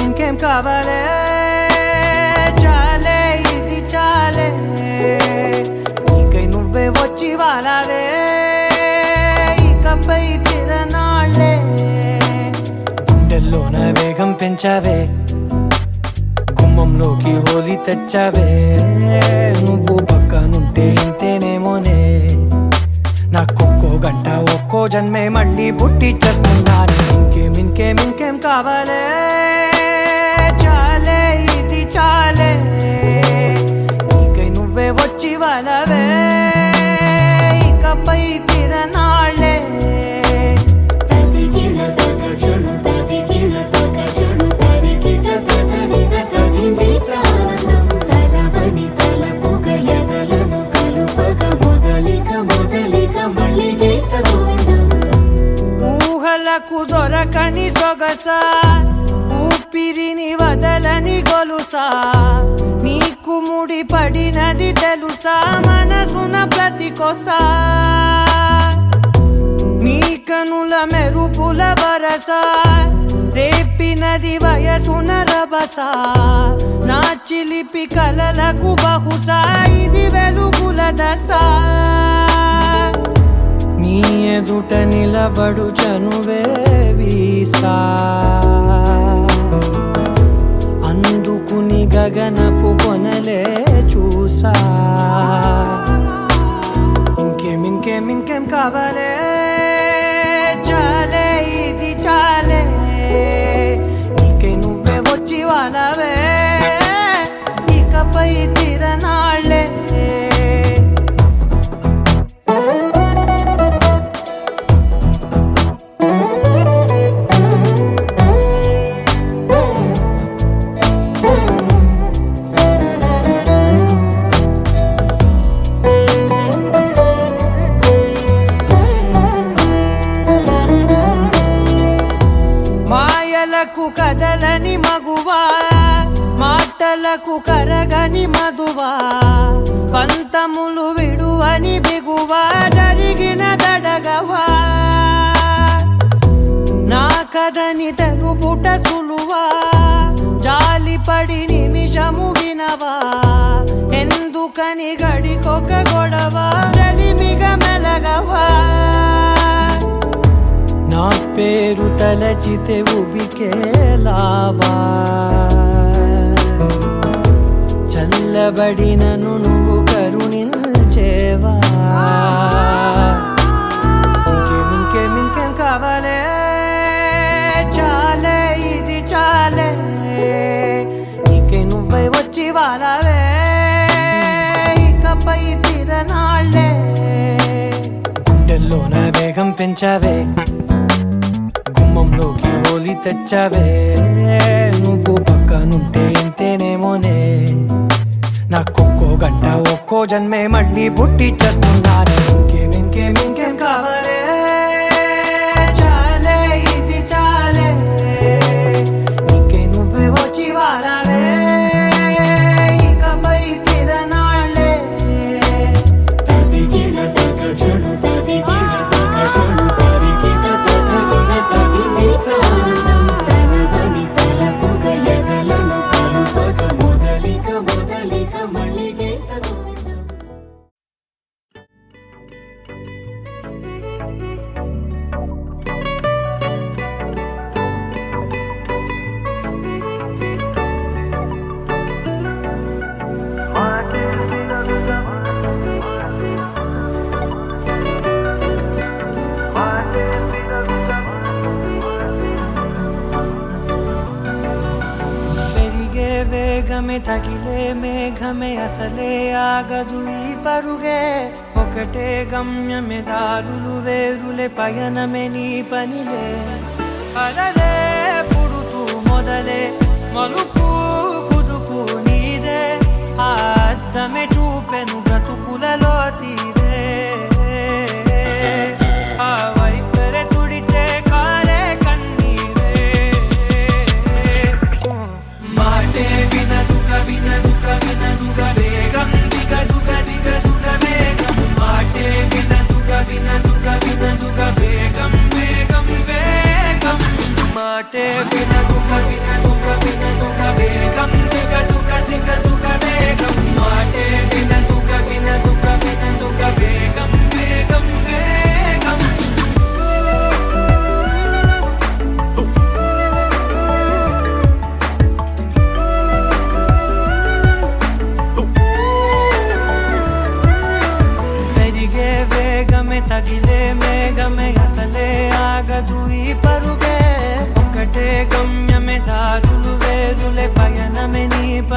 ఇంకేం కావాలే చాలే ఇది చాలే నీకై నువ్వే వచ్చి వాలావే ఇకపై తిరనాళ్ళే గుండెల్లోన వేగం పెంచావే గుమ్మంలోకి హోలీ తెచ్చావే నువ్వు పక్కనుంటే ఇంతేనేమోనే నాకొక్కో గంట ఒక్కో జన్మే మళ్ళీ పుట్టి చేస్తున్నాను ఇంకేం కావాలే చాలే ఇది చాలే నీకై నువ్వే వచ్చి వాలవే ఇకపై తిరనాళ్ళే ఊహలకు దొరకని సొగసా ఊపిరిని వదలని గొలుసా నీకు ముడి పడినది తెలుసా మనసున ప్రతి కొసా నీ కనుల మెరుపుల వరసా రేపినది వయసున రభసా నా చిలిపి కలలకు బహుశా ఇది వెలుగుల దశ నీ ఎదుట నిలబడు చనువే వీసా అందుకుని గగనపు కొనలే చూసా ఇంకేం కావాలే చాలే ఇది చాలే నీకై నువ్వే వచ్చి వాలవే ఇకపై తిరనాళ్ళే కదలని మగువా మాటలకు కరగని మధువా పంతములు విడువని బిగువా జరిగిన దడగవా నా కదని తెలుపుట సులువా జాలిపడి నిమిషము వినవా ఎందుకని గడికొక గొడవ రలిమిగ మెలగవా నా పేరు తలచితే ఉబికేలావా చల్లబడినను నువ్వు కరుణించేవా ఇంకేం కావాలే చాలే ఇది చాలే నీకై నువ్వై వచ్చి వాలవే ఇకపై తిరనాళ్ళే గుండెల్లోన వేగం పెంచావే గుమ్మంలోకి హోలీ తెచ్చావే నువ్వు పక్కనుంటే ఇంతేనేమోనే నాకొక్కో గంట ఒక్కో జన్మే మళ్ళీ పుట్టి చేస్తున్నాను ఇంకేం కావాలే చాలే ఇది చాలే నీకై నువ్వే వచ్చి వాలవే ఇకపై తిరనాళ్ళే వేగమే తగిలే మేఘమే అసలే ఆగదు ఈ పరుగే ఒకటే గమ్యమే దారులు వేరులే పయనమే నీ పనిలే అలలే పుడుతూ మొదలే మలుపు కుదుపు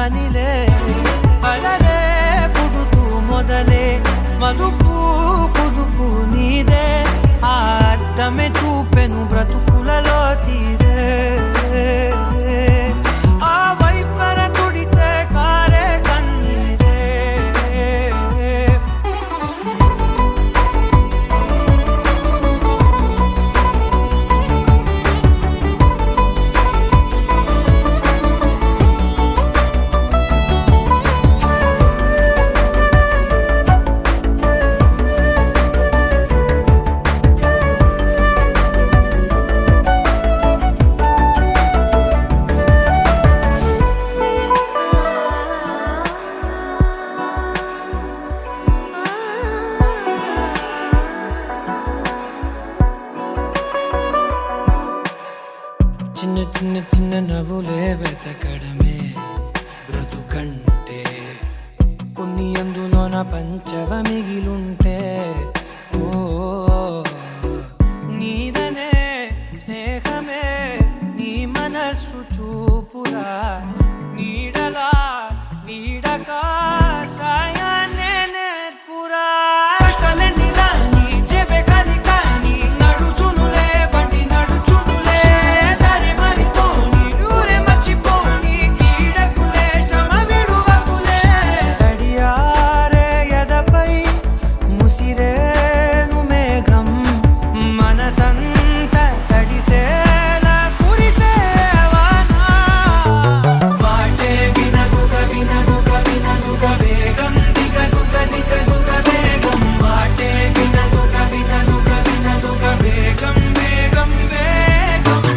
పనిలే అలరే పుడుతూ మొదలే మలుపు కుదుపు నీదే ఆ అర్థమే చూపెను బ్రతుకులలో తీరే ఆ వైపర తుడితే కారే కన్నీరే చిన్న చిన్న చిన్న నవ్వులే వెతకడమే బ్రతుకంటే కొన్ని అందులోన పంచవ మిగిలుంటే ఓ నీదనే స్నేహమే నీ మనస్సు చూపురా నీడలా వీడక సాయాన్నే నేర్పురా కలని రాని చెబె కలి కాని నడుచునులే బండి నడుచునులే దారి మరిపోని ఊరే మర్చిపోని కీడకులే శ్రమ విడువకులే తడియారే ఎదపై ముసిరేను మేఘం మనసంత తడిసేలా కురిసేవానా వాటే వినదుగ వినదుగ వినదుగ వేగం దిగదుగ దిగదుగ వేగం వాటే వినదుగ వినదుగ వినదుగ వేగం వేగం వేగం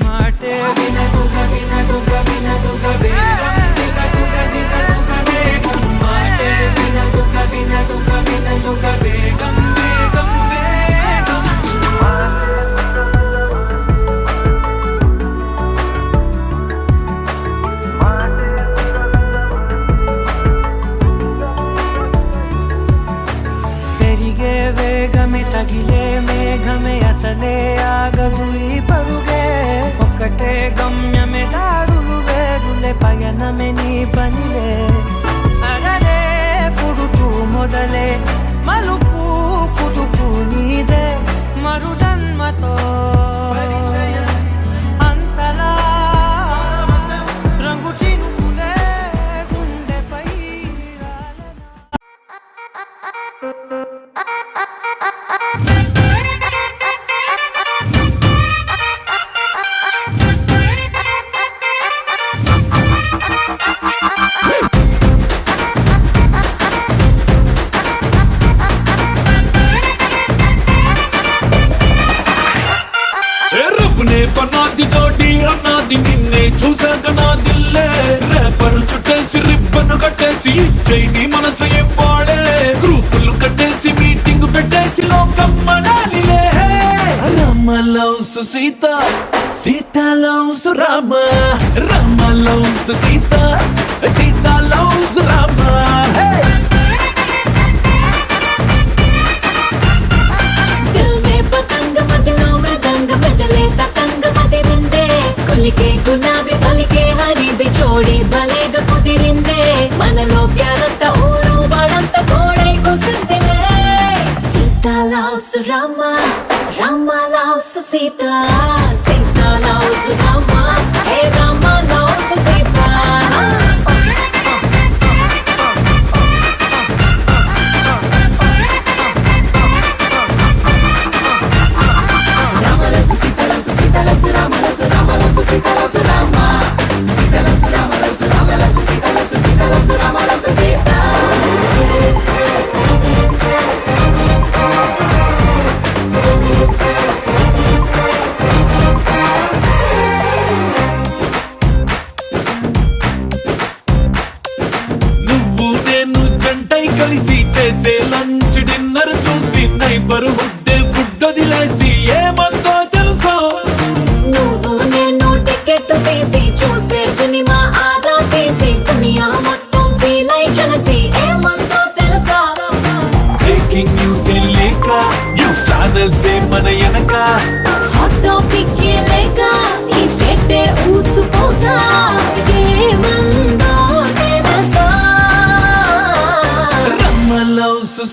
వాటే వినదుగ వినదుగ వినదుగ వేగం దిగదుగ దిగదుగ వేగం వాటే వినదుగ వినదుగ వినదుగ వేగం వేగం వేగం పెరిగే వేగమే తగిలే మేఘమే అసలే ఆగదు ఈ పరుగే ఒక్కటే గమ్యమే దారులు వేరులే పయనమే నీ పనిలే అరరే పుడుతూ మొదలే మలుపు కుదుపు నీదే మరు జన్మతో అంతలా రంగు చినుకులే గుండెపై రబ్బునే పనాది తోటి అన్నాది నిన్నే చూసాక నా దిల్లే రేపరు చుట్టేసి రిబ్బను కట్టేసి జైని మనసు ఏం పాడే గ్రూపులు కట్టేసి మీటింగ్ పెట్టేసి లోకం మనాలిలే Rama loves Sita Sita loves Rama Rama loves Sita Sita loves Rama दिल में पतंग मगलों में दंग बदले ततंग मदिरिंदे कुलिके गुलाबी बलिके हरी बिछोड़ी बलेग कुदिरिंदे मनलो प्यारंत ऊरू बड़ंत कोड़े कुसिंदिले Sita loves Rama Rama loves Sita Sita loves Rama हे Rama loves Sita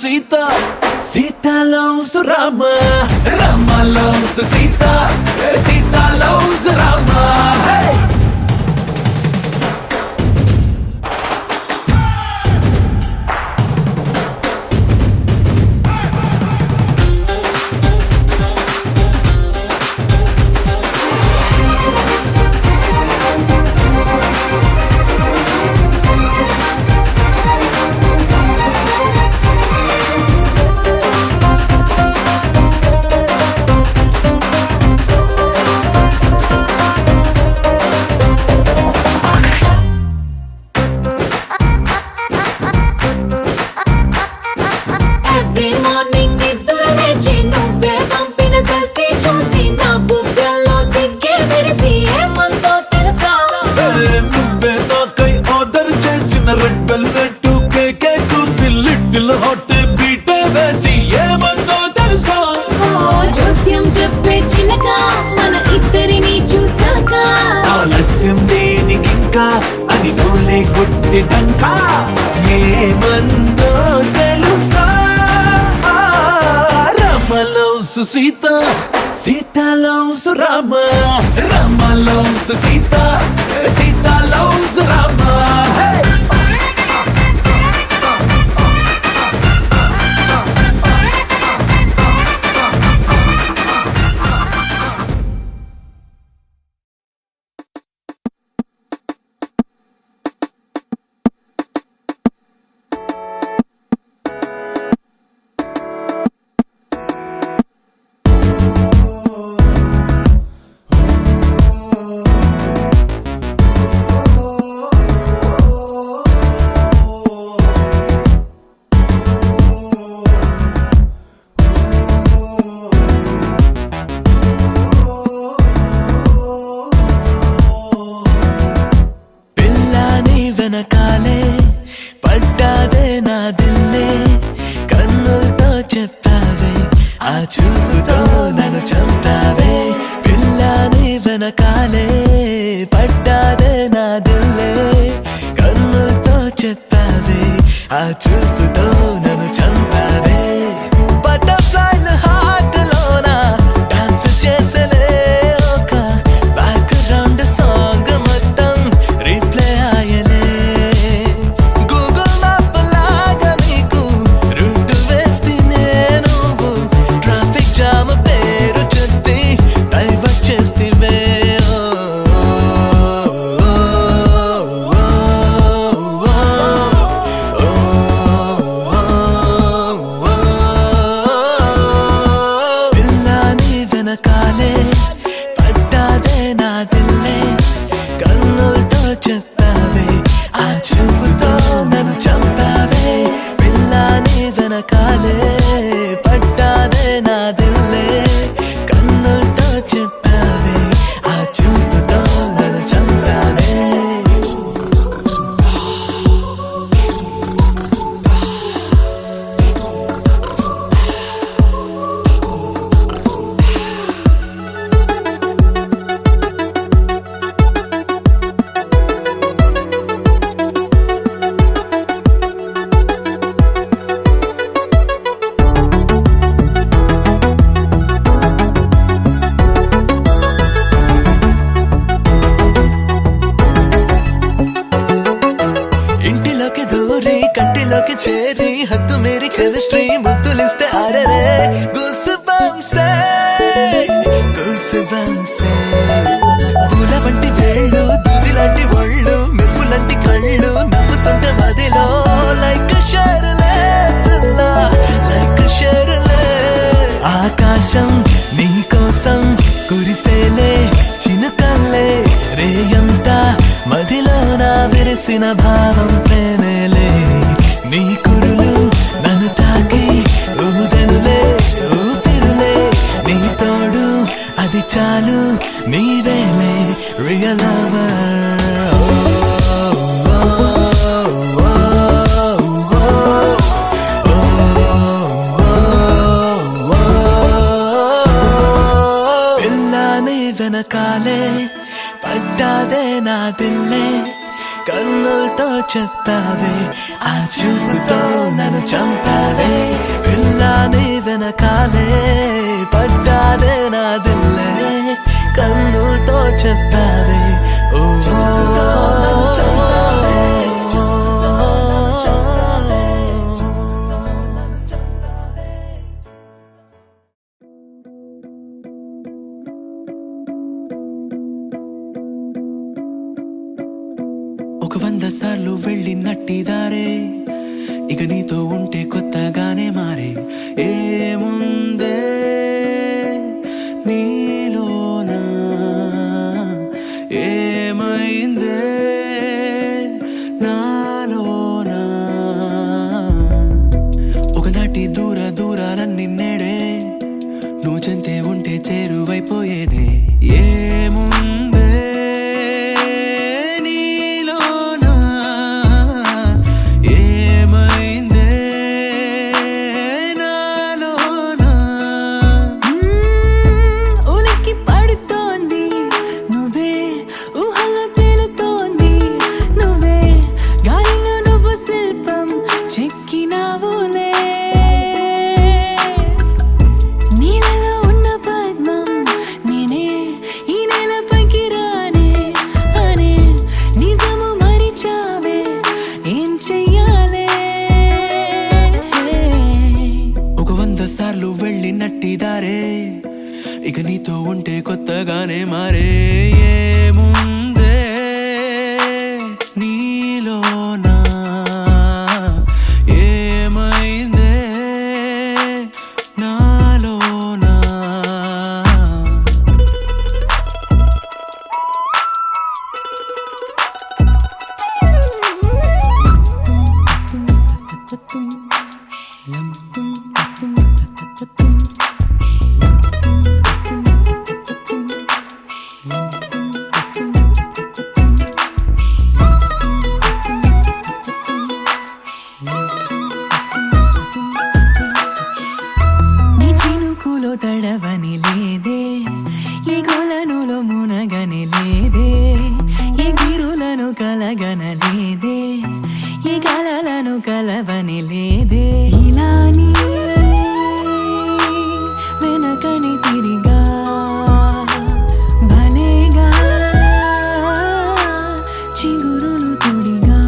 Sita Sita loves Rama Rama loves Sita Sita loves Rama every morning నిద్ర లేచి నువ్వే పంపిన సెల్ఫీ చూసి నా బుగ్గల్లో సిగ్గే మెరిసి ఏమందో తెలుసా నువ్వే నాకై ఆర్డర్ చేసిన రెడ్ వెల్వెట్ కేకే చూసి లిటిల్ హాట్ బీటే వేసి ఏమందో తెలుసా ఓ జోస్యం చెప్పే చిలక మన ఇద్దరిని చూసాక ఆలస్యం దేనికింకా అని నూలే కొట్టిదంకా ఏమందో తెలుసా Rama loves Sita Sita loves Rama Rama loves Sita Sita loves Rama పిల్లని వెనకాలే పడ్డాదే నా దిల్లే కన్నులతో చెప్పావే ఆ చూపుతో నన్ను చంపావే పిల్లని వెనకాలే పడ్డాదే నా దిల్లే కన్నులతో చెప్పావే ఆ చూపుతో నన్ను చంపావే బటర్ఫ్లైల హార్ట్ లోన డాన్స్ చేసలే ఒక బ్యాక్గ్రౌండ్ సాంగ్ మొత్తం రీప్లే ఆయలే గూగుల్ మ్యాప్ లాగా నీకు రూట్ వేస్తే నువ్వు ట్రాఫిక్ జామ్ పేరు చెప్పి డైవర్ట్ చేస్తే పిల్లని వెనకాలే పడ్డాదే నా దిల్లే కన్నులతో చెప్పావే ఆ చూపుతో నన్ను చంపావే పిల్లని వెనకాలే పడ్డాదే నా దిల్లే కన్నులతో చెప్పావే ఆ చూపుతో నన్ను చంపావే ఇంటిలోకి దూరి కంటిలోకి చేరి హద్దు మేరీ కెమిస్ట్రీ ముద్దులిస్తే అరరే గుసబంసే గుసబంసే పూల వంటి వేళ్ళు దూది లాంటి ఒళ్ళు మెరుపులాంటి కళ్ళు నవ్వుతుంటే మదిలో లైక్ షేర్లే పిల్ల లైక్ షేర్లే ఆకాశం నీ కోసం కురిసేలే చినుకల్లే రేయంతా మదిలో నా విరిసిన భావం ప్రేమేలే నీ కురులు నన్ను తాకి ఊదెనులే ఊపిరులే నీ తోడు అది చాలు నీవేలే రియల్ లవర్ వెనకాలే పడ్డాదే నా దిల్లే కన్నులతో చెప్పావే ఆ చూపుతో నన్ను చంపావే పిల్లాని వెనకాలే పడ్డాదే నా దిల్లే కన్నులతో చెప్పావే ఓ ఒక 100 సార్లు వెళ్ళినట్టిదారే ఇక నీతో ఉంటే కొత్తగానే మారే ఏముందే నీలోనా ఏమైందే నాలోనా ఒకనాటి దూరాలన్నీ నేడే నువ్వు చెంతే ఉంటే చేరువైపోయేనే ఏముందే వెళ్ళినట్టిదారే ఇక నీతో ఉంటే కొత్తగానే మారే ఏముందే నీలోనా ఏమైందే నాలోనా తడవని లేదే ఏ కొలనులో మునగని లేదే ఏ గిరులను కలగనలేదే ఏ కలలను కలవని లేదే ఇలాని వెనకని తిరిగా భలేగా చిగురులు తుడిగా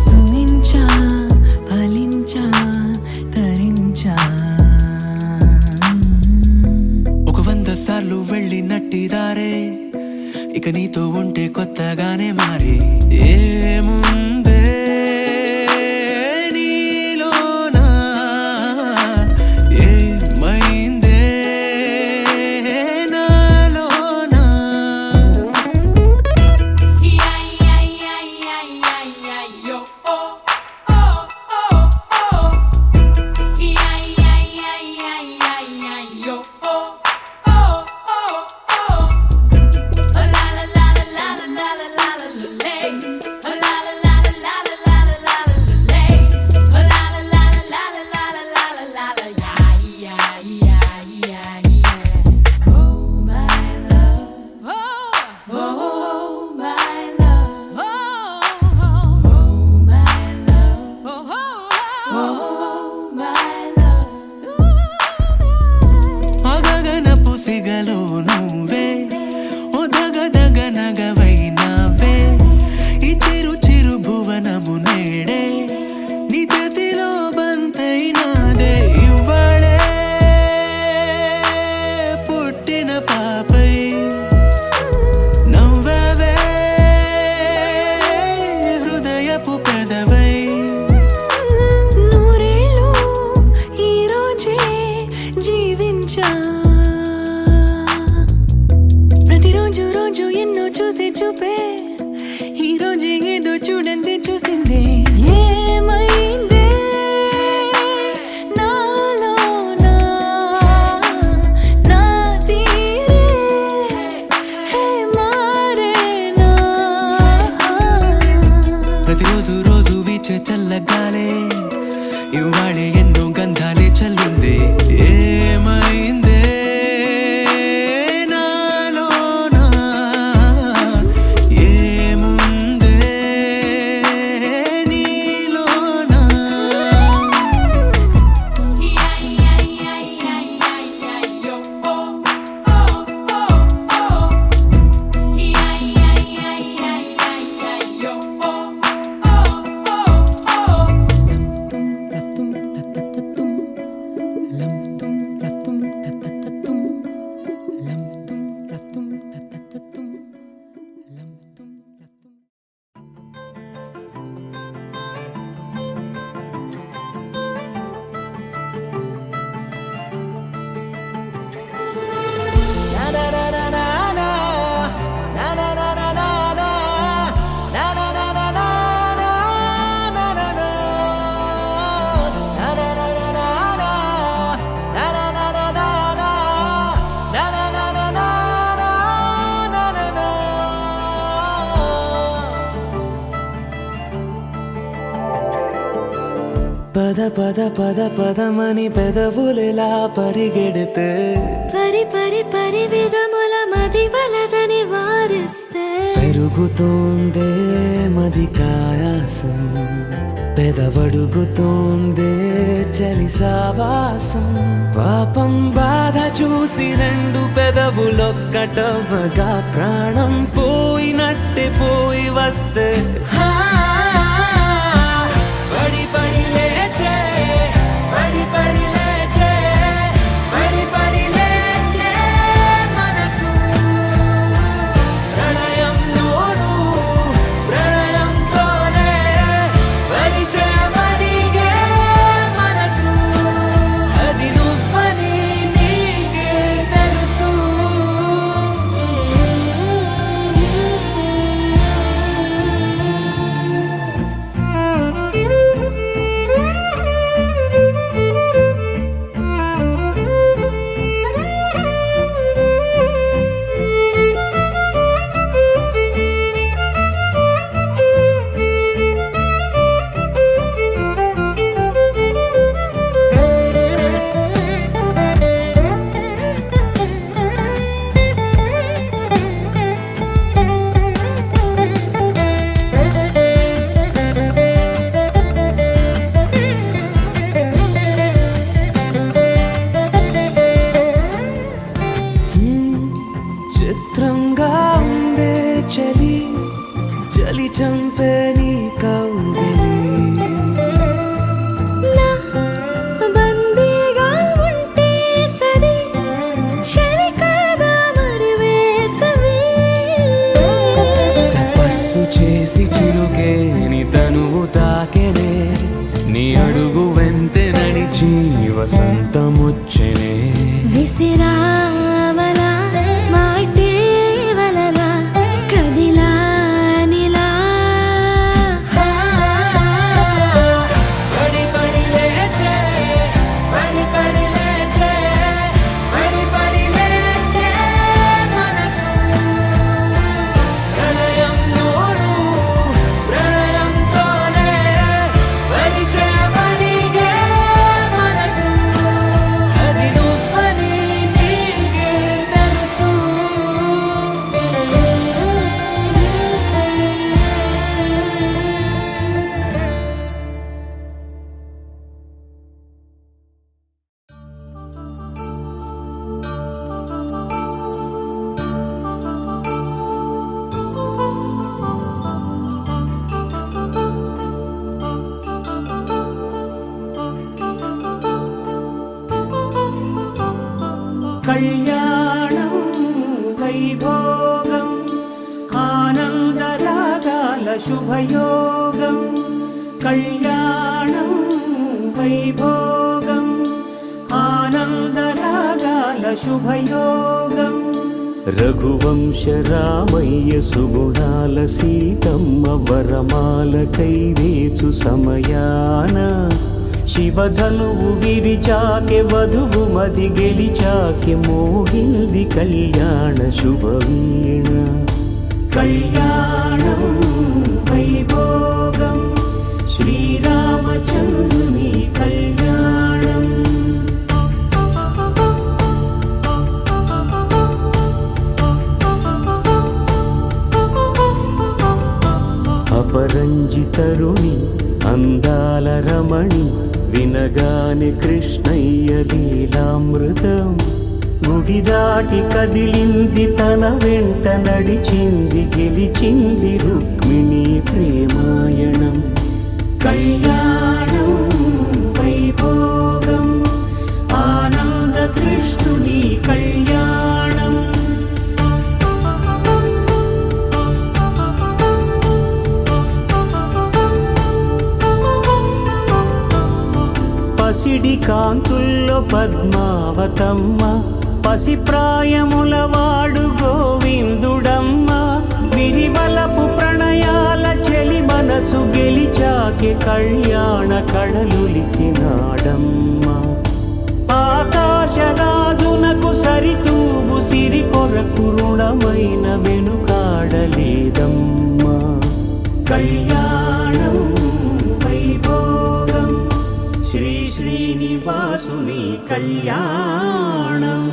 సుమించా ఫలించా తరించా సార్లు వెళ్ళినట్టిదారే ఇక నీతో ఉంటే కొత్తగానే మారే ఏముందే నీలోనా ఏమైందే నాలోనా చల్లగాలే ఇవాళే ఎన్నో గంధాలే చల్లిందే ఏమైందే నాలోనా ఏముందే పద పద పద పదమని పెదవులెలా పరిగెడితే పరి పరి పరి విధముల మది వలదని వారిస్తే పెరుగుతోందే మది కాయాసం పెదవడుగుతోందే చలి సావాసం పాపం బాధ చూసి రెండు పెదవులొక్కటవ్వగా ప్రాణం పోయినట్టే పోయి వస్తే పడి పడి లేచే పడి పడి లేచే పడి పడి లేచే మనసు ప్రణయంలోను ప్రణయంతోనే పరిచయమడిగే మనసు అది నువ్వని నీకే తెలుసు చిత్రంగా ఉందే చలి చలి చంపే నీ కౌగిలి నా బందీగా ఉంటే సరి చలి కాదా మరి వేసవి తపస్సు చేసి చిలుకేని తనువు తాకెనే నీ అడుగు వెంటే నడిచి వసంతముచ్చెనే విసిరావలా మాటే వలలా కదిలా నిలా పడి పడి లేచే పడి పడి లేచే పడి పడి లేచే మనసు ప్రణయంలోను ప్రణయంతోనే పరిచయమడిగే మనసు అది నువ్వని నీకే తెలుసు కళ్యాణం వైభోగం ఆనందరాగాల శుభయోగం కళ్యాణం వైభోగం ఆనందరాగాల శుభయోగం రఘువంశ రామయ్య సుగుణాల సీతమ్మ వరమాల కైవేచు సమయాన శివధనువు విరిచాకె వధువు మది గెలిచాకె మోగింది కళ్యాణ శుభవీణ కళ్యాణం వైభోగం శ్రీరామచంద్రుని కళ్యాణం అపరంజి తరుణి అందాల రమణి వినగానే కృష్ణయ్య లీలామృతం గుడి దాటి కదిలింది తన వెంట నడిచింది గెలిచింది రుక్మిణి ప్రేమాయణం కళ్యాణం వైభోగం ఆనంద కృష్ణుని కళ్యాణం పసిడి కాంతుల్లో పద్మావతమ్మ పసిప్రాయముల వాడు గోవిందుడమ్మ విరివలపు ప్రణయాల చెలి మనసు గెలిచాకె కళ్యాణ కళలులికినాడమ్మ ఆకాశరాజునకు సరితూగు సిరి కొరకు రుణమైన వెనుకాడలేదమ్మా కళ్యాణం వైభోగం కళ్యాణం.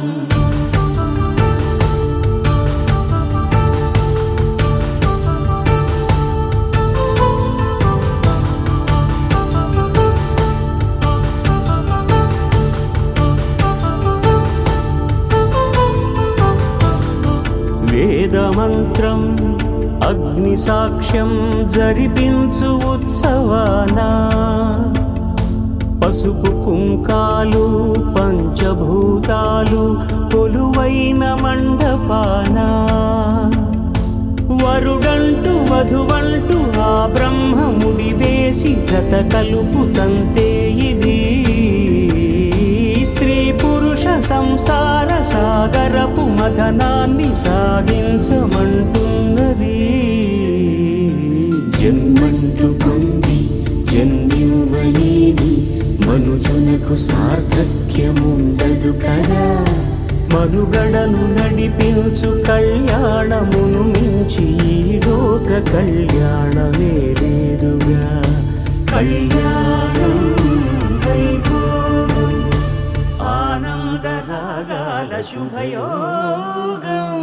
వేదమంత్రం అగ్ని సాక్ష్యం జరిపించు ఉత్సవానా, పసుపు కుంకాలు పంచభూతాలు కొలువైన మండపానా, వరుడంటూ వధువంటూ ఆ బ్రహ్మముడి వేసి జత కలుపుతంతే ఇది. స్త్రీ పురుష సంసార సాగరపు మథనాన్ని సాగించమంటున్నది. జన్మంటూ పొంది జన్మివ్వలేని మనుజునకు సార్థక్యముండదు కదా. మనుగడను నడిపించు కళ్యాణమును మించి ఈ లోక కళ్యాణమే లేదుగా. కళ్యాణం వైభోగం ఆనంద రాగాల శుభయోగం.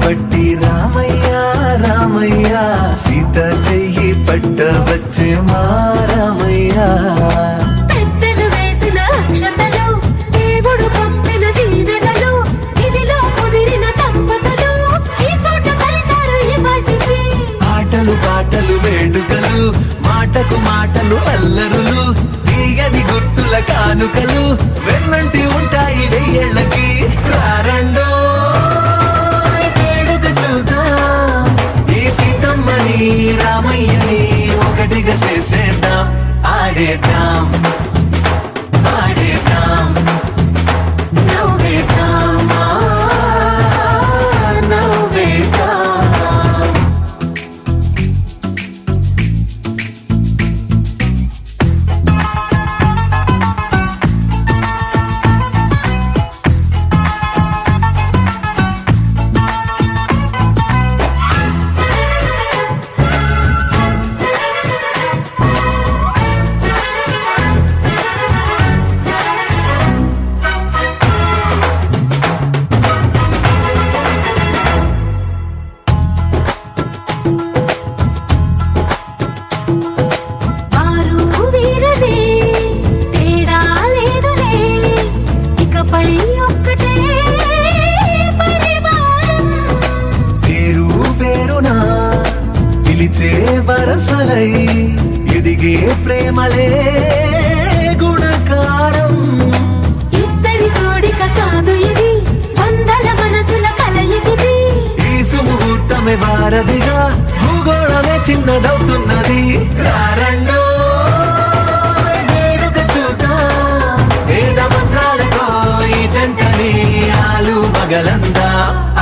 పట్టి రామయ్య రామయ్య సీత చెయ్యి పట్టవచ్చే మా రామయ్య. పెద్దలు వేసిన అక్షతలు దేవుడు పంపిన దీవెనలు ఇవిలో కుదిరిన దంపతులు ఈ చోట కలిసారు ఈ పాటికి. ఆటలు పాటలు వేడుకలు మాటకు మాటలు అల్లరులు తీయని గుర్తుల కానుకలు వెన్నంటి ఉంటాయి వెయ్యేళ్ళకి. రారండో ఈ సీతమ్మని రామయ్యని ఒకటిగా చేసేద్దాం, ఆడేద్దాం ఆడేద్దాం నవ్వేద్దాం నవ్వేద్దాం. వరసలై ఎదిగే ప్రేమలే గుణకారం. ఇద్దరి కోడిక కాదు ఇది వందల మనసుల కలయికిది. ఈ సుముహూర్తమే వారధిగా భూగోళమే చిన్నదవుతున్నది. రారండో వేడుక చూద్దాం వేద మంత్రాలతో ఈ జంటని ఆలు మగలందా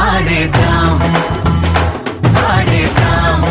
ఆడేద్దాం ఆడేద్దాం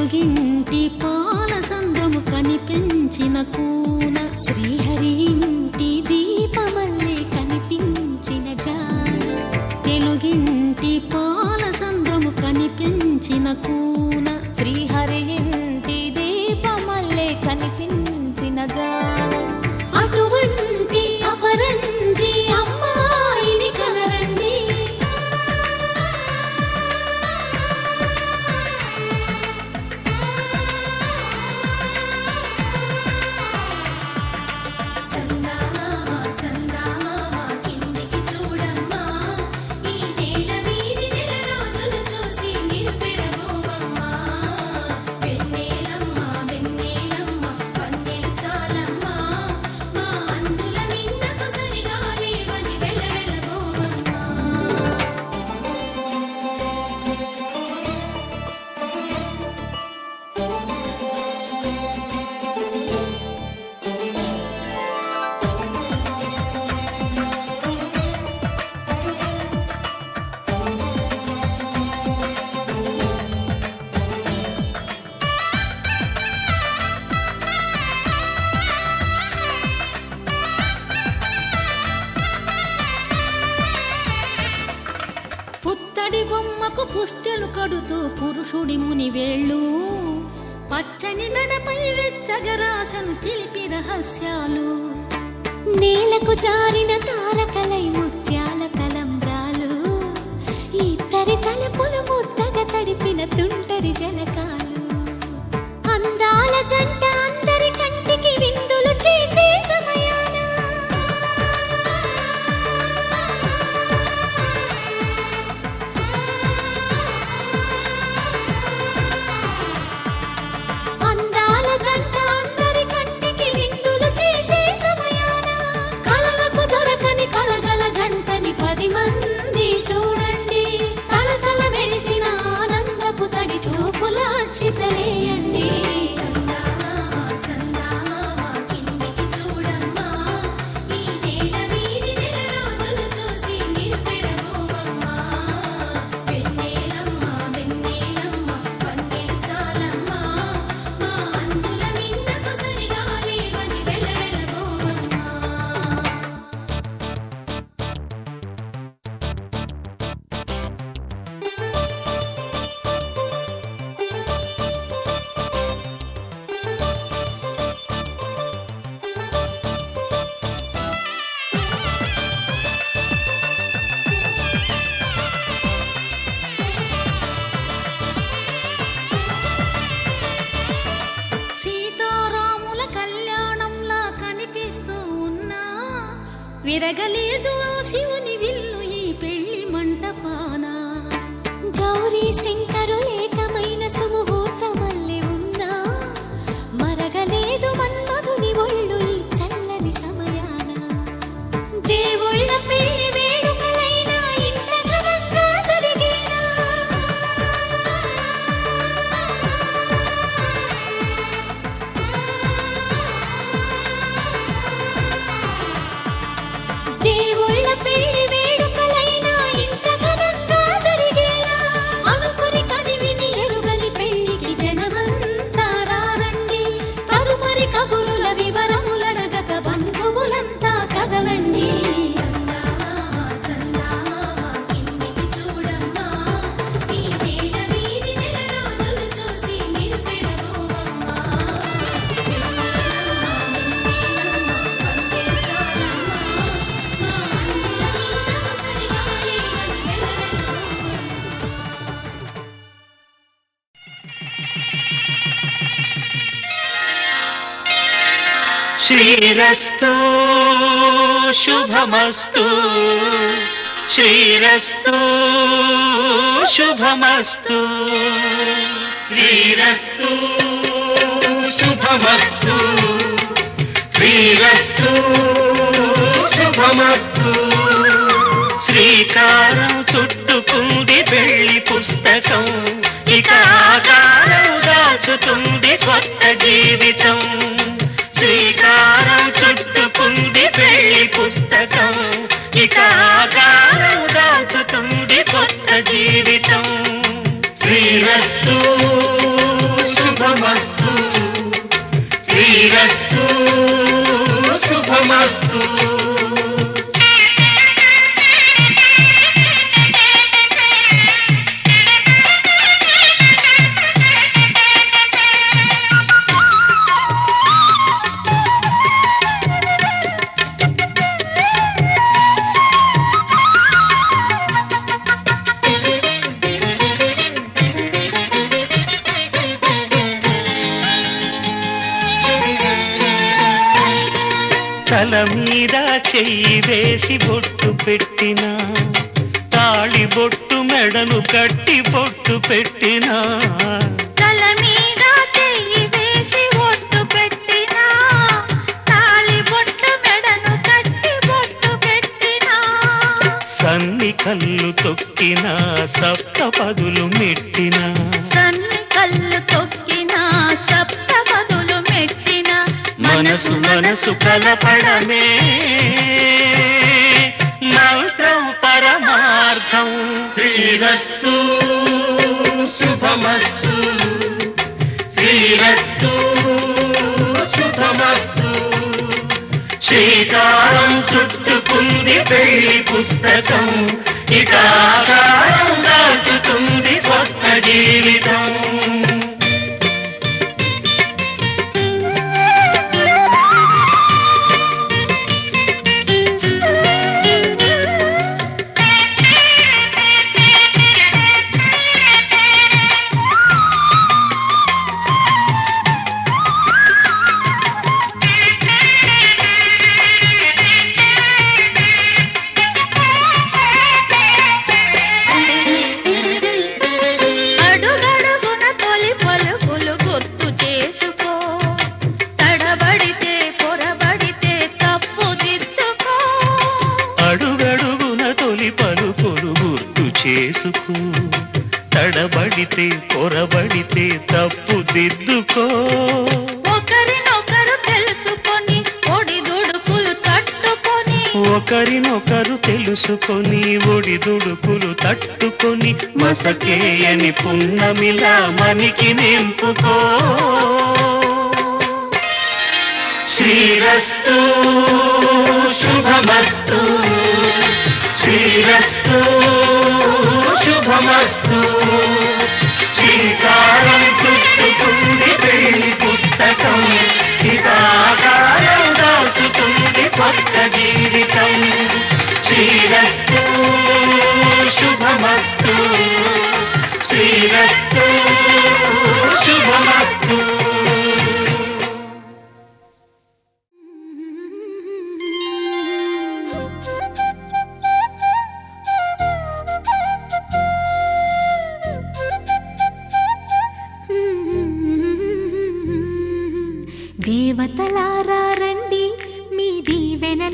తెలుగింటి పాల సంద్రము కనిపించిన కూన శ్రీహరి ఇంటి దీపమల్లే కనిపించిన జాన తెలుగింటి పాల సంద్రము కనిపించిన కూన శ్రీహరి ఇంటి దీపమల్లే కనిపించిన జాన అటువంటి అపరంజి అమ్మాయిని కనరండి పుత్తడి బొమ్మకు పుస్తెలు కడుతూ పురుషుడి ముని వేళ్ళు పచ్చని నడపై వెచ్చగరాసను చిలిపి రహస్యాలు నేలకు జారిన తారకలై ముత్యాల తలంబ్రాలు ఇద్దరి తలపులు ముద్దగా తడిపిన తుంటరి జలకాలు అందాల జంట అందరి కంటికి విందులు చేసే సమయాన అందాల జంట అందరి కంటికి విందులు చేసే సమయాన కలలకు దొరకని కలగల జంటని 10 మంది చూడండి తలతల మెరిసిన ఆనందపు తడి చూపుల అక్షితలేయండి సీతారాముల కళ్యాణంలా కనిపిస్తూ ఉన్నా విరగలేదు ఆ శివుని విల్లు ఈ పెళ్లి మంటపాన గౌరీ శంకరులేకమైన సుముహూర్తమల్లె ఉన్నా మరగలేదు మన్మధుని ఒళ్ళు ఈ చల్లని సమయాన దేవుళ్ళ పెళ్లి వేడుకలైనా ఇంత ఘనంగా జరిగేనా దేవుళ్ళ పెళ్లి వేడుకలైనా ఇంత ఘనంగా జరిగేలా అనుకుని కనివిని ఎరుగని పెళ్లికి జనమంతా రారండి తదుపరి కబురుల వివరములడగక బంధువులంతా కదలండి కిందికి చూడమ్మా ఈ వేళ వీధి నెల రోజులు చూసి నిలువెరబోవమ్మా శ్రీరస్తు శుభమస్తు శ్రీరస్తు శుభమస్తు శ్రీరస్తు శుభమస్తు శ్రీరస్తు శుభమస్తు శ్రీకారం చుట్టుకుంది పెళ్లి పుస్తకం ఇక ఆకారం దాచుతుంది కొత్త జీవితం శ్రీకారం చుట్టుకుంది పెళ్లి పుస్తకం ఇక ఆకారం దాచుతుంది కొత్త జీవితం శ్రీరస్తు శుభమస్తు శ్రీరస్తు శుభమస్తు తల మీద చెయ్యి వేసి బొట్టు పెట్టినా తాళి బొట్టు మెడను కట్టి బొట్టు పెట్టినా తల మీద చెయ్యి వేసి బొట్టు పెట్టినా తాళి బొట్టు మెడను కట్టి బొట్టు పెట్టినా సన్ని కళ్ళు తొక్కినా సప్త పదులు మెట్టినా సన్ని కళ్ళు తొక్కినా సప్త పదులు మెట్టినా మనసు మనసు కలపడమే మంత్రం పరమార్థం శ్రీరస్తు శుభమస్తు శ్రీరస్తు శుభమస్తు శ్రీకారం చుట్టుకుంది పెళ్లి పుస్తకం ఇక ఆకారం దాచుతుంది కొత్త జీవితం చేసుకో తడబడితే పొరబడితే తప్పు దిద్దుకో ఒకరినొకరు తెలుసుకొని ఒడిదుడుకులు తట్టుకొని ఒకరినొకరు తెలుసుకొని ఒడిదుడుకులు తట్టుకొని మసకేయని పున్నమిలా మనికి నింపుకో శ్రీరస్తు శుభమస్తు శ్రీరస్తు శుభమస్తు శ్రీకారం చుట్టుకుంది పెళ్లి పుస్తకం ఇక ఆకారం దాచుతుంది కొత్త జీవితం శ్రీరస్తు శుభమస్తు శ్రీరస్తు శుభమస్తు దేవతలారా రండి మీ దీవెనలందించండి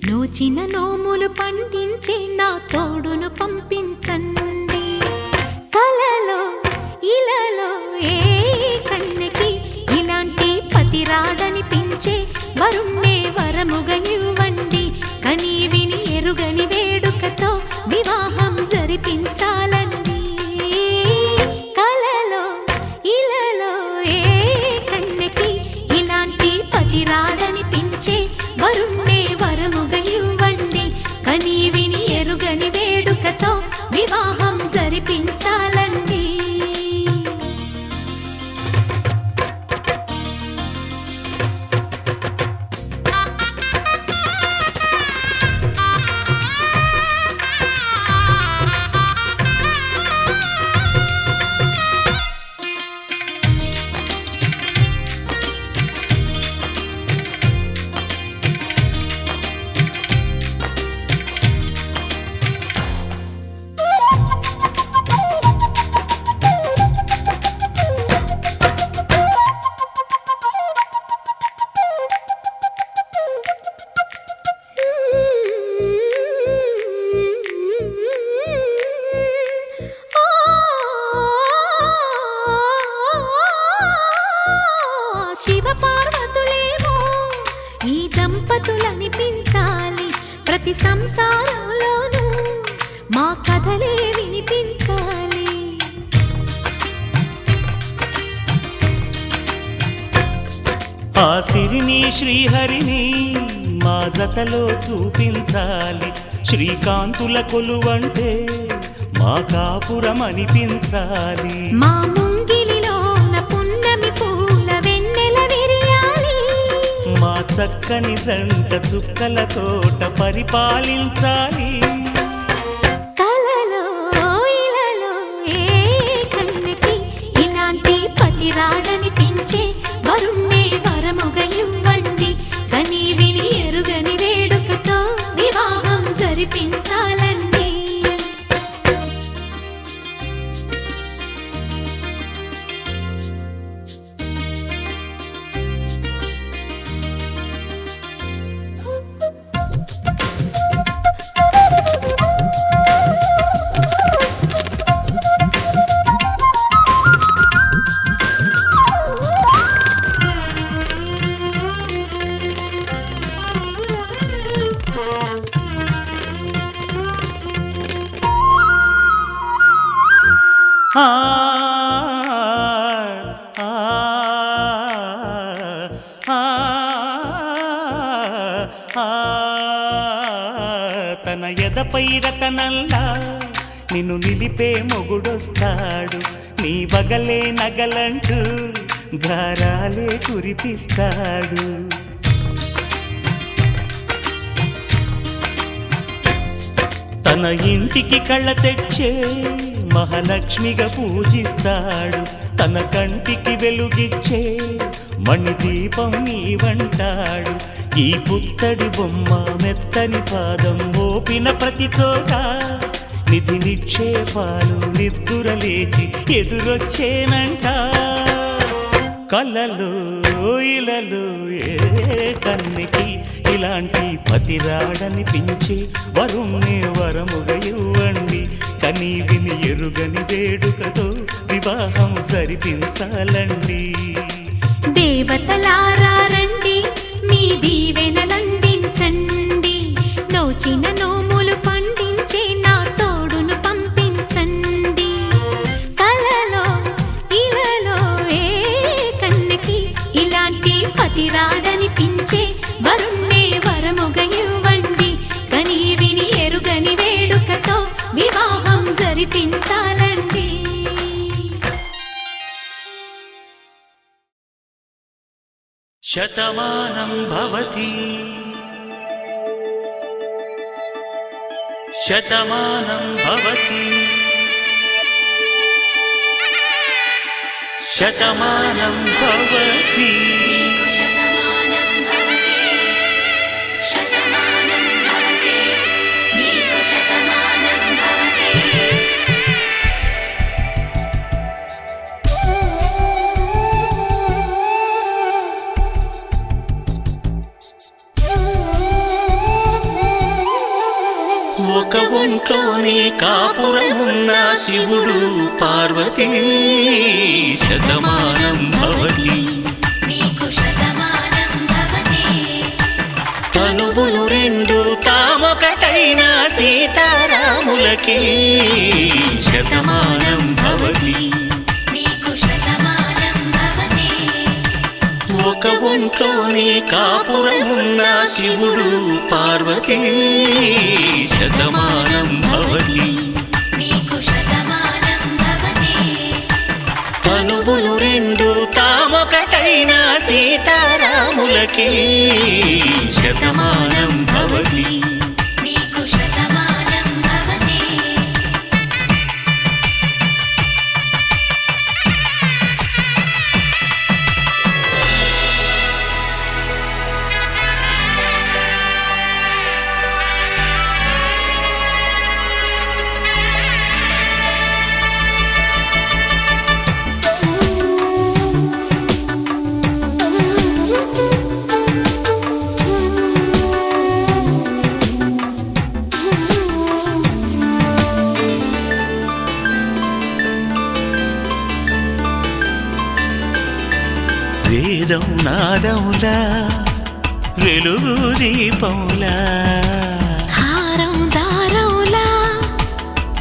నోచిన నోములు పండించే నా తోడును పంపించండి కలలో ఇలలో ఏ కన్నెకి ఇలాంటి పతిరాడనిపించే వరుణ్ణే వరముగా ఇవ్వండి కని విని ఎరుగని వేడుకతో వివాహం జరిపించాలండి రాడనిపించే వరుణ్ణే వరముగా ఇవ్వండి కని విని ఎరుగని వేడుకతో వివాహం జరిపించాలండి దంపతులనిపించాలి ప్రతి సంసారంలోనూ మా కథలే వినిపించాలి ఆ సిరిని శ్రీహరిని మా జతలో చూపించాలి, శ్రీకాంతుల కొలువంటే మా కాపురం అనిపించాలి. మా ముంగిలిలోన పున్నమి పూల వెన్నెల విరియాలి, మా చక్కని జంట చుక్కల తోట పరిపాలించాలి. కలలో ఇలలో ఏ కన్నెకి ఇలాంటి పతి రాడనిపించే వరుణ్ణే వరముగా ఇవ్వండి, కని విని ఎరుగని వేడుకతో వివాహం జరిపించాలండి. ఆ ఆ ఆ తన ఎదపై రతనల్లా నిన్ను నిలిపే మొగుడొస్తాడు, నీ బగలే నగలంటూ గారాలే కురిపిస్తాడు. తన ఇంటికి కళ్ళ తెచ్చే మహాలక్ష్మిగా పూజిస్తాడు, తన కంటికి వెలుగిచ్చే మణిదీపం నీవంటాడు. ఈ పుత్తడి బొమ్మ మెత్తని పాదం మోపిన ప్రతి చోట నిధి నిక్షేపాలు నిద్దురలేచి ఎదురొచ్చేనంట. కలలో ఇలలో ఏ కన్నెకి ఇలాంటి పతి రాడనిపించి వరుణ్ణే వరముగా ఇవ్వండి, కని విని ఎరుగని వేడుకతో వివాహం జరిపించాలండి. దేవతలారా రండి, మీ దీవెనలందించండి, నోచిన నోములు పండించే నా తోడును పంపించండి. కలలో ఇలలో ఏ కన్నెకి ఇలాంటి పతి రాడనిపించే వరుణ్ణే వరముగా ఇవ్వండి, కని విని ఎరుగని వేడుకతో వివాహం జరిపించాలండి. శతమానం భవతి శతమానం భవతి శతమానం భవతి. ఒక ఒంట్లోనే కాపురమున్న శివుడు పార్వతీ శతమానం భవతి. తనువులు రెండు తామొకటైన సీతారాములకి శతమానం భవతి. ఒక ఒంట్లోనే కాపురమున్న శివుడు పార్వతీ శతమానం భవతి. తనువులు రెండు తామొకటైన సీతారాములకి శతమానం భవతి. వేదం నాదములా వెలుగు దీపములా, హారం దారవులా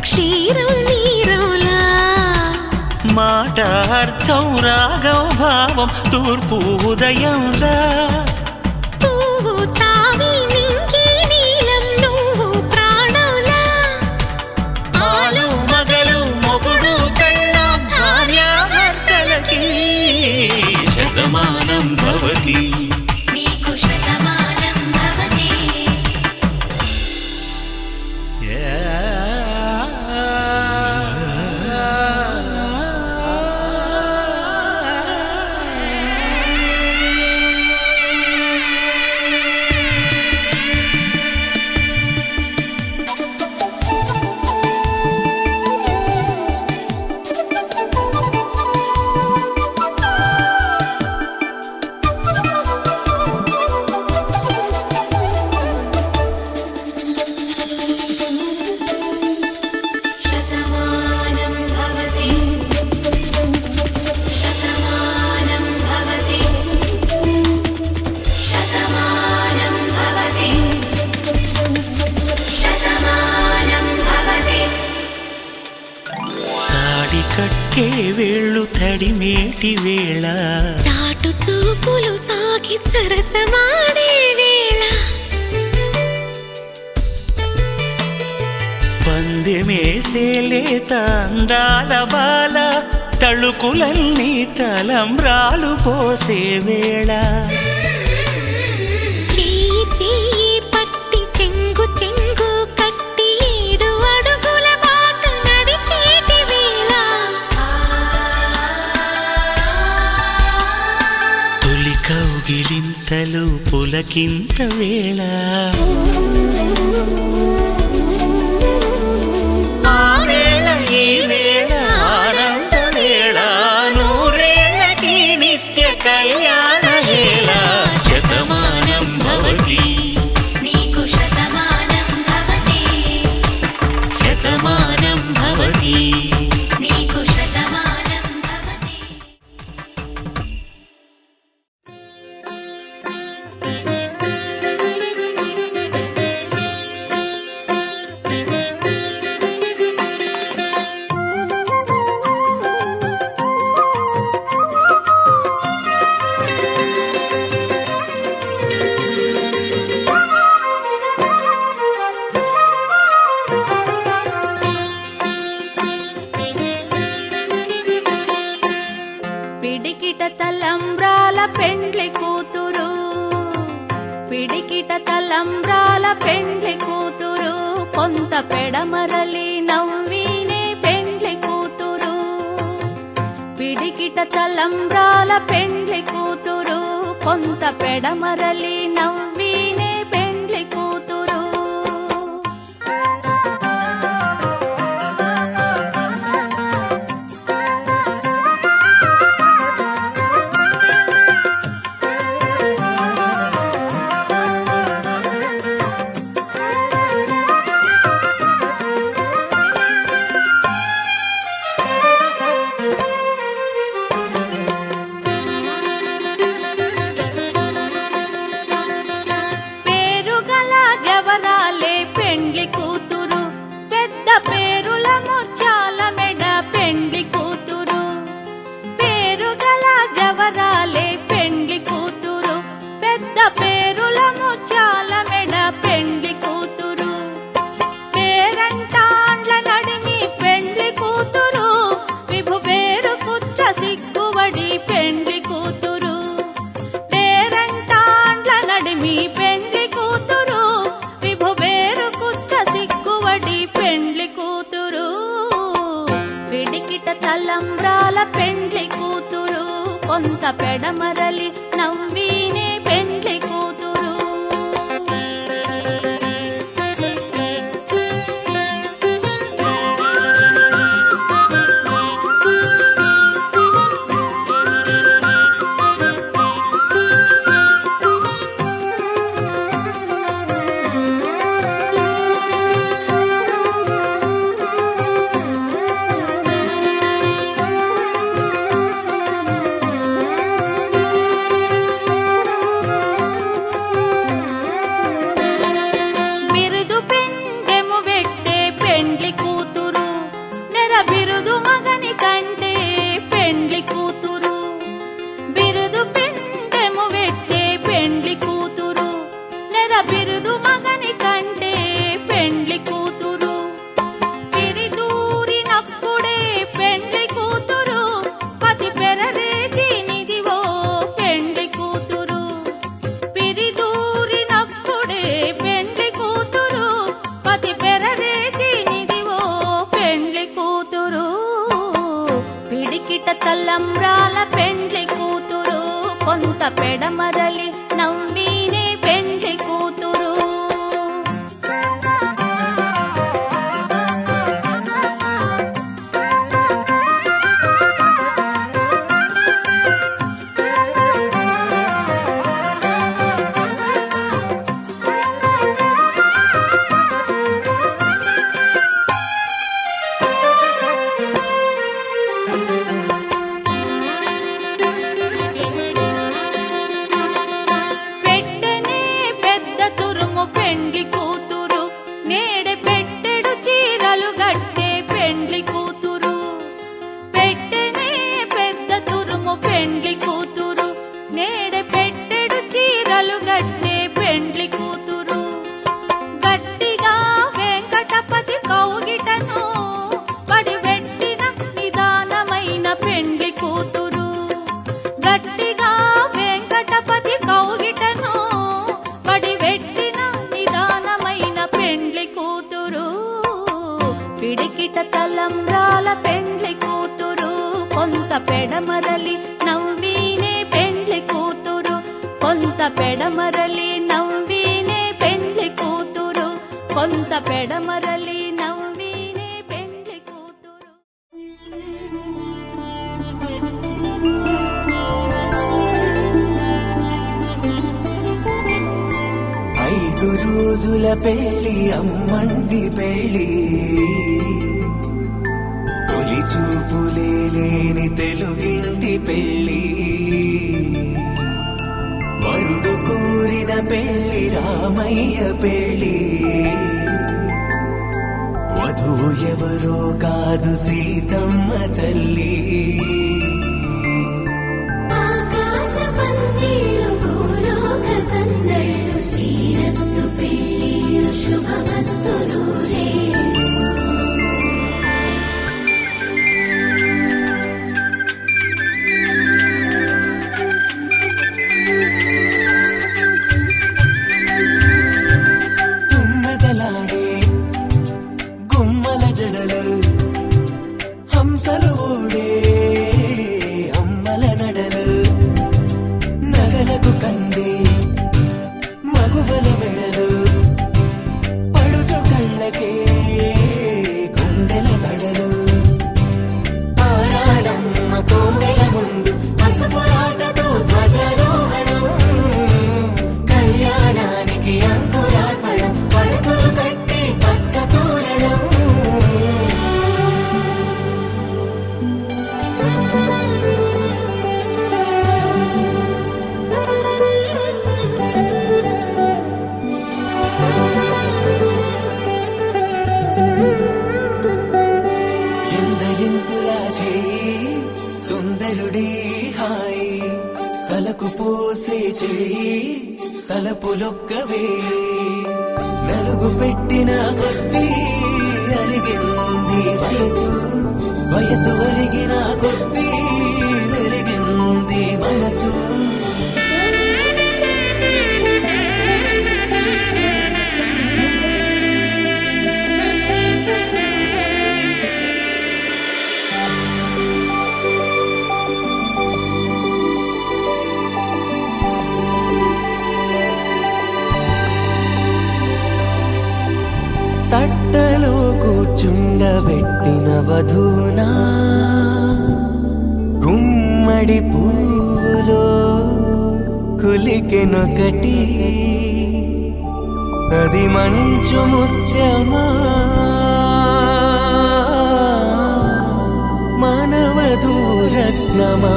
క్షీరం నీరవులా, మాట మాట అర్థం రాగం భావం తూర్పు ఉదయంలా పువ్వు తావి నింగి నీలం నువ్వు ప్రాణంలా ఆలు మగలు మొగుడు పెళ్ళాం భార్యాభర్తలకి శతమానం భవతి నీకు శతమానం భవతి శతమానం భవతి శతమానం భవతి శతమానం భవతి శతమానం భవతి తాడి కట్టే వేళ్ళు తడిమేటి వేళ చాటు చూపులు సాగి సరసమాడే వేళ పందెమేసేలేత అందాల బాల తళుకులన్నీ తలంబ్రాలు పోసే వేళ చెయ్యి చెయ్యి పట్టి చెంగు చెంగు కట్టి 7 అడుగుల బాట నడిచేటి వేళ తొలి కౌగిలింతలు పులకింత వేళ ఆ వేళ ఈ వేళ ఆనంద వేళ నూరేళ్ళకి నిత్య కళ్యాణ వేళ శతమానం భవతి నీకు శతమానం భవతి శతమానం భవతి నీకు శతమానం భవతి పిడికిట తలంబ్రాల పెండ్లి కూతురు పిడికిట తలంబ్రాల పెండ్లి కూతురు కొంత పెడమరలి నవ్వినే పెండ్లి కూతురు పిడికిట తలంబ్రాల పెండ్లి కూతురు కొంత పెడమరలి నవ్వినే పెండ్లి కూతురు పేరుగల జవరాలే పెండ్లి కూతురు పెద్ద పేరుల ముత్యాల మెడ పెండ్లి కూతురు పేరుగల జవరాలే పెండ్లి కూతురు పెద్ద పేరుల ముత్యాల మెడ పెండ్లి కూతురు పేరంటాండ్ల నడిమి పెండ్లి కూతురు విభు పేరు కుచ్చ సిగ్గువడి పెండ్లి కూతురు పేరంటాండ్ల నడిమి పెండ్లి కూతురు విభు పేరు కుచ్చ సిగ్గువడి పెండ్లి కూతురు పిడికిట తలంబ్రాల పెండ్లి కూతురు కొంత పెడమరలి నవ్వినే పెండ్లి కూతురు పెండ్లి కూతురు నెర బిరుదు మగని కంటే పెండ్లి కూతురు పిరిదూరినప్పుడే పెండ్లి కూతురు పతి పెరరేచి నిదివో పెండ్లి కూతురు పిరిదూరినప్పుడే పెండ్లి కూతురు పతి పెరరేచి నిదివో పెండ్లి కూతురు పిడికిట తల్లంబ్రాల పెండ్లి కూతురు కొంత పెడమరలి నవ్వినే పెండ్లి కూతురు పెట్టెనే పెద్ద తురుము పెండ్లి కూతురు నేడే పెట్టెడు చీరలు గట్టే పెండ్లి కూతురు పెట్టెనే పెద్ద తురుము పెండ్లి కూతురు నేడే పెట్టెడు చీరలు గట్టే పెండ్లి కూతురు గట్టిగా వెంకటపతి కౌగిటను పడివెట్టిన నిదానమైన పెండ్లి కూతురు గట్టిగా వెంకటపతి కౌగిటను పడివెట్టిన నిదానమైన పెండ్లి కూతురు పిడికిట తలంబ్రాల పెండ్లి కూతురు కొంత పెడమరలి నవ్వినే పెండ్లి కూతురు కొంత పెడమరలి నవ్వినే పెండ్లి కూతురు కొంత పెడమరలి నవ్వినే పెండ్లి కూతురు 5 రోజుల పెళ్లి అమ్మండి పెళ్లి తొలి చూపులే లేని తెలుగింటి పెళ్లి వరుడు కోరిన పెళ్లి రామయ్య పెళ్లి వధువు ఎవరో కాదు సీతమ్మ తల్లి ఆకాశ పందిళ్ళు భూలోక సందళ్ళు శ్రీరస్తు పెళ్ళిళ్ళు శుభమస్తు నూరే తుమ్మెదలాడే గుమ్మల జడలు హంసలు ఓడే అమ్మల నడలు నగలకు కంది మగువల మెడలు పడుచు కళ్ళకే గుండెల తడలు ఆరాడమ్మ కోవెల ముందు పసుపురాటతో ధ్వజారోహణం కళ్యాణానికి అంకురార్పణం పడుతులు కట్టి పచ్చ తోరణం ఎందరింతులా చేయి సుందరుడి హాయి తలకు పోసే చేయి తలపులొక్కవే నలుగు పెట్టిన కొద్దీ అరిగింది వయసు వయసు ఒరిగిన కొద్దీ వెలిగింది మనసు తట్టలో కూర్చుండబెట్టిన వధూనా గుమ్మడి పువ్వులో కులికెనొకటి అది మంచు ముత్యమా మానవధూరత్నమా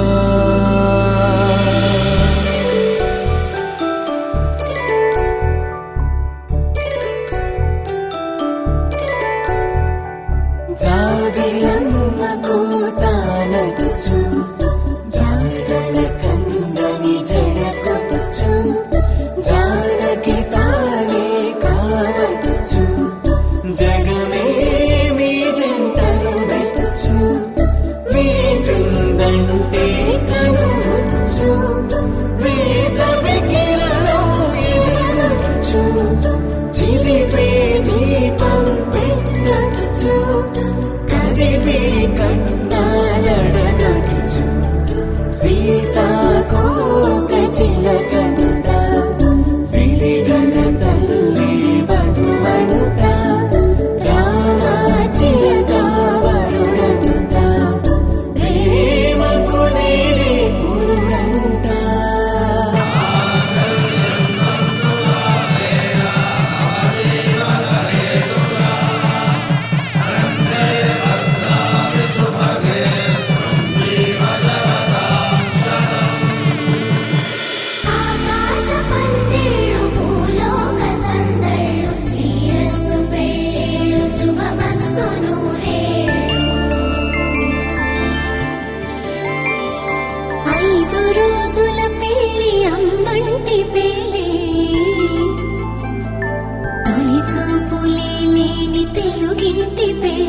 జాబిలమ్మ కోతానదుచు జాడల కందని జడకొచ్చు తెలుగింటి పెళ్ళి తొలి చూపులే లేని తెలుగింటి పెళ్ళి